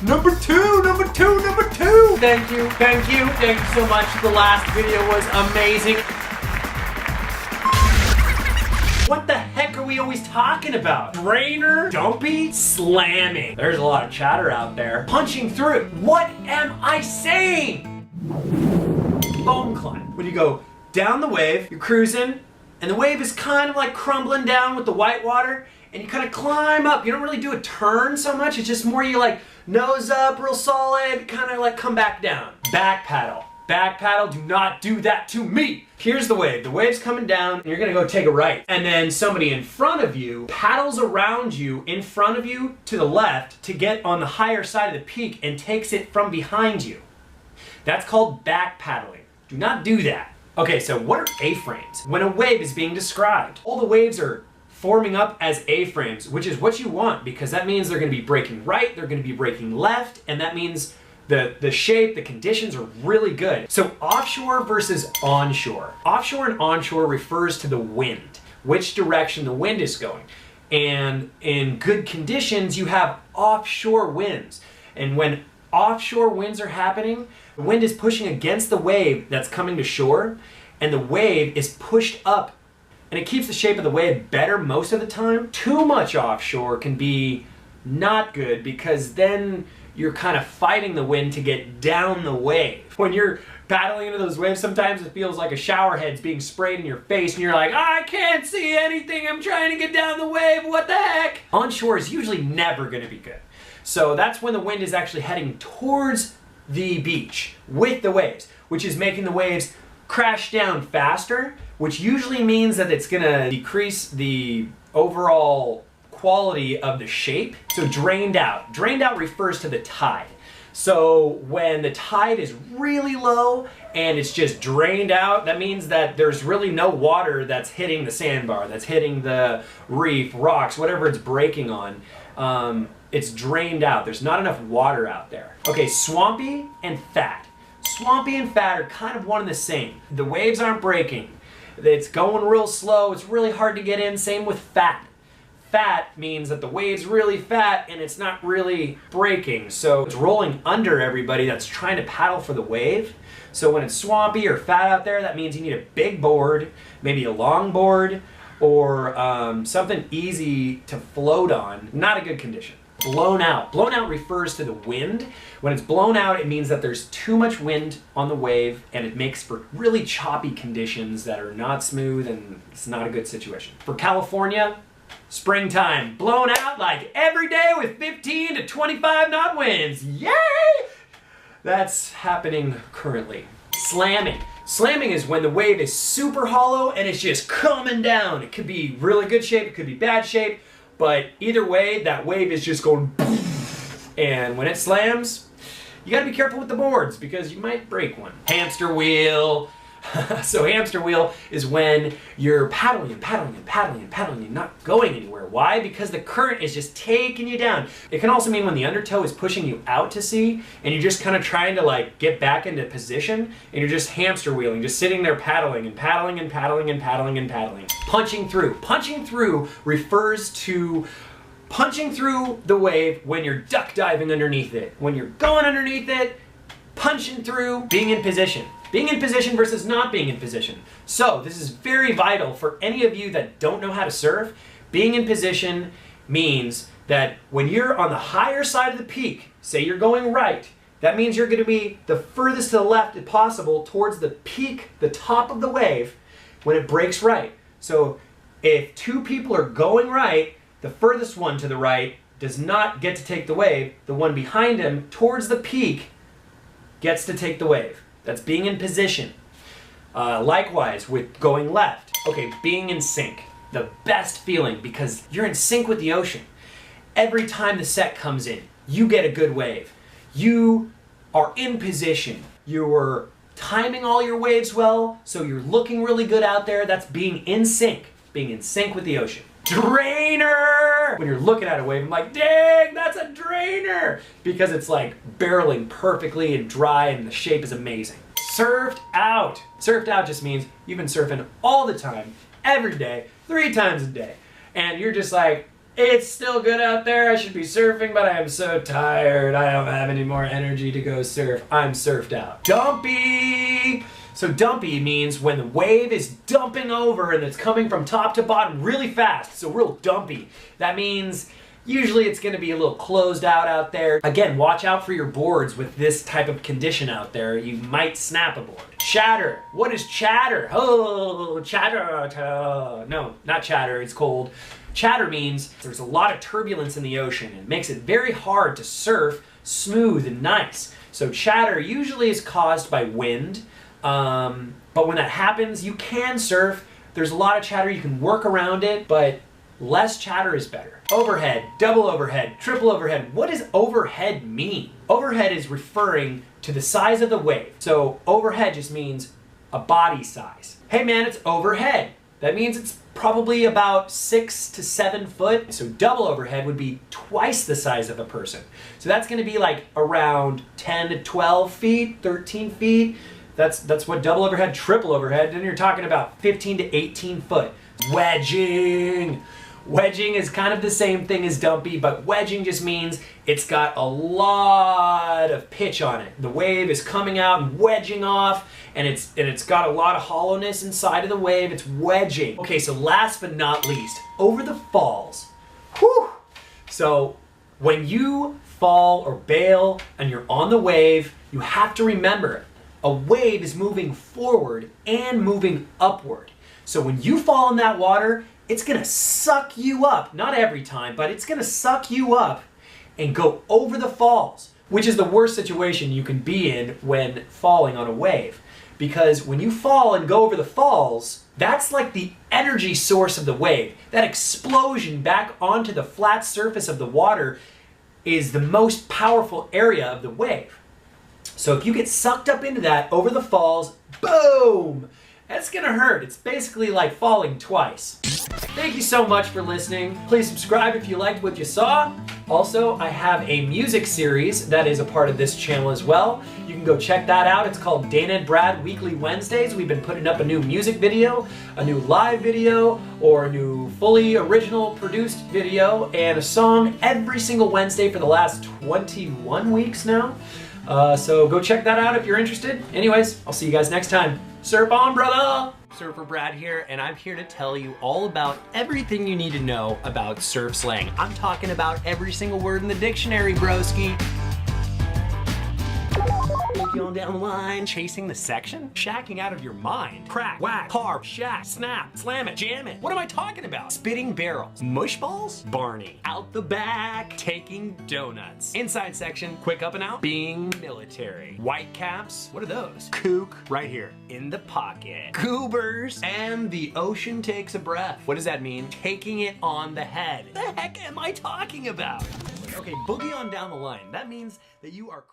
Number two. Thank you so much. The last video was amazing. What the heck are we always talking about? Drainer, dumpy, slamming. There's a lot of chatter out there. Punching through. What am I saying? Foam climb. When you go down the wave, you're cruising, and the wave is kind of like crumbling down with the white water, and you kind of climb up. You don't really do a turn so much. It's just more you like nose up, real solid, kind of like come back down. Back paddle. Back paddle, do not do that to me. Here's the wave. The wave's coming down, and you're gonna go take a right. And then somebody in front of you paddles around you, in front of you, to the left, to get on the higher side of the peak and takes it from behind you. That's called back paddling. Do not do that. Okay, so what are A-frames? When a wave is being described, all the waves are forming up as A-frames, which is what you want, because that means they're gonna be breaking right, they're gonna be breaking left, and that means the shape, the conditions are really good. So offshore versus onshore. Offshore and onshore refers to the wind, which direction the wind is going. And in good conditions, you have offshore winds. And when offshore winds are happening, the wind is pushing against the wave that's coming to shore, and the wave is pushed up, and it keeps the shape of the wave better most of the time. Too much offshore can be not good, because then you're kind of fighting the wind to get down the wave. When you're paddling into those waves, sometimes it feels like a shower head's being sprayed in your face, and you're like, I can't see anything, I'm trying to get down the wave, what the heck? Onshore is usually never gonna be good. So that's when the wind is actually heading towards the beach with the waves, which is making the waves crash down faster, which usually means that it's gonna decrease the overall quality of the shape. So drained out. Drained out refers to the tide. So when the tide is really low and it's just drained out, that means that there's really no water that's hitting the sandbar, that's hitting the reef, rocks, whatever it's breaking on. It's drained out. There's not enough water out there. Okay, swampy and fat. Swampy and fat are kind of one and the same. The waves aren't breaking. It's going real slow. It's really hard to get in. Same with fat. Fat means that the wave's really fat and it's not really breaking. So it's rolling under everybody that's trying to paddle for the wave. So when it's swampy or fat out there, that means you need a big board, maybe a long board, or something easy to float on. Not a good condition. Blown out. Blown out refers to the wind. When it's blown out, it means that there's too much wind on the wave, and it makes for really choppy conditions that are not smooth, and it's not a good situation. For California, springtime. Blown out like every day with 15 to 25 knot winds. Yay! That's happening currently. Slamming. Slamming is when the wave is super hollow and it's just coming down. It could be really good shape, it could be bad shape, but either way, that wave is just going and when it slams, you gotta be careful with the boards because you might break one. Hamster wheel. So hamster wheel is when you're paddling and paddling and paddling and paddling and not going anywhere. Why? Because the current is just taking you down. It can also mean when the undertow is pushing you out to sea and you're just kind of trying to like get back into position and you're just hamster wheeling, just sitting there paddling and paddling and paddling and paddling and paddling. Punching through. Punching through refers to punching through the wave when you're duck diving underneath it. When you're going underneath it, punching through, being in position. Being in position versus not being in position. So this is very vital for any of you that don't know how to surf. Being in position means that when you're on the higher side of the peak, say you're going right, that means you're going to be the furthest to the left if possible towards the peak, the top of the wave, when it breaks right. So if two people are going right, the furthest one to the right does not get to take the wave. The one behind him towards the peak gets to take the wave. That's being in position. Likewise with going left. Okay, being in sync. The best feeling because you're in sync with the ocean. Every time the set comes in, you get a good wave. You are in position. You're timing all your waves well, so you're looking really good out there. That's being in sync. Being in sync with the ocean. Drainer! When you're looking at a wave, I'm like, dang, that's a drainer! Because it's like barreling perfectly and dry and the shape is amazing. Surfed out. Surfed out just means you've been surfing all the time, every day, 3 times a day. And you're just like, It's still good out there. I should be surfing, but I am so tired. I don't have any more energy to go surf. I'm surfed out. Dumpy! So dumpy means when the wave is dumping over and it's coming from top to bottom really fast. So real dumpy. That means usually it's going to be a little closed out there. Again, watch out for your boards with this type of condition out there. You might snap a board. Chatter. What is chatter? Oh, chatter. No, not chatter. It's cold. Chatter means there's a lot of turbulence in the ocean. It makes it very hard to surf smooth and nice. So chatter usually is caused by wind. But when that happens, you can surf. There's a lot of chatter. You can work around it, but less chatter is better. Overhead, double overhead, triple overhead. What does overhead mean? Overhead is referring to the size of the wave. So overhead just means a body size. Hey man, it's overhead. That means it's probably about 6 to 7 foot. So double overhead would be twice the size of a person. So that's gonna be like around 10 to 12 feet, 13 feet. That's what double overhead, triple overhead, then you're talking about 15 to 18 foot. Wedging. Wedging is kind of the same thing as dumpy, but wedging just means it's got a lot of pitch on it. The wave is coming out and wedging off, and it's got a lot of hollowness inside of the wave. It's wedging. Okay, so last but not least, over the falls. Whew! So when you fall or bail and you're on the wave, you have to remember a wave is moving forward and moving upward. So when you fall in that water, it's gonna suck you up. Not every time, but it's gonna suck you up and go over the falls, which is the worst situation you can be in when falling on a wave. Because when you fall and go over the falls, that's like the energy source of the wave. That explosion back onto the flat surface of the water is the most powerful area of the wave. So if you get sucked up into that over the falls, boom! That's gonna hurt. It's basically like falling twice. Thank you so much for listening. Please subscribe if you liked what you saw. Also, I have a music series that is a part of this channel as well. You can go check that out. It's called Dana and Brad Weekly Wednesdays. We've been putting up a new music video, a new live video, or a new fully original produced video, and a song every single Wednesday for the last 21 weeks now. So go check that out if you're interested. Anyways, I'll see you guys next time. Surf on, brother! Surfer Brad here, and I'm here to tell you all about everything you need to know about surf slang. I'm talking about every single word in the dictionary, broski. On down the line, chasing the section, shacking out of your mind, crack, whack, carve, shack, snap, slam it, jam it. What am I talking about? Spitting barrels, mush balls, Barney, out the back, taking donuts. Inside section, quick up and out, being military. White caps, what are those? Kook, right here, in the pocket. Goobers, and the ocean takes a breath. What does that mean? Taking it on the head. The heck am I talking about? Okay, boogie on down the line. That means that you are